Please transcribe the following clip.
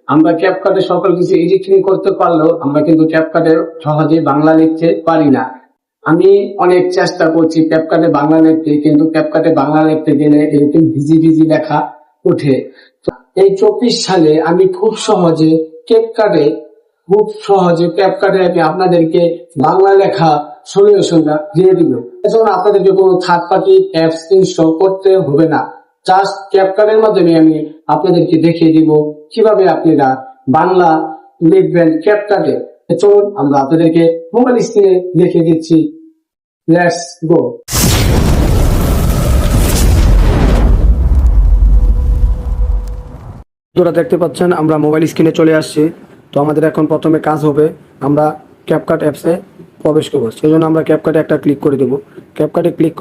আমরা ক্যাপকাটে সকল কিছু এডিটিং করতে পারলেও আমরা কিন্তু ক্যাপকাটে সহজে বাংলা লিখতে পারি না। আমি অনেক চেষ্টা করছি ক্যাপকাটে বাংলা লিখতে, কিন্তু ক্যাপকাটে বাংলা লিখতে গেলে এরকম ভিজি ভিজি লেখা ওঠে। এই 24 সালে আমি খুব সহজে ক্যাপকাটে আমি আপনাদেরকে বাংলা লেখা সলিউশনটা দিয়ে দিব। এজন্য আপনাদেরকে কোনো থার্ড পার্টি অ্যাপস ইনস্টল করতে হবে না। জাস্ট ক্যাপকাটের মাধ্যমে আমি আপনাদেরকে দেখিয়ে দিব কিভাবে আপনারা বাংলা লিখবেন ক্যাপকাটে। চলুন আমরা আপনাদেরকে মোবাইল স্ক্রিনে দেখিয়ে দিচ্ছি। Let's go. আপনারা দেখতে পাচ্ছেন আমরা মোবাইল স্ক্রিনে চলে আসছি। তো আমাদের এখন প্রথমে কাজ হবে, আমরা ক্যাপকাট অ্যাপসে প্রবেশ করবো। সেই জন্য আমরা ক্যাপকাটে একটা ক্লিক করে দেবো। ক্যাপকাটে ক্লিক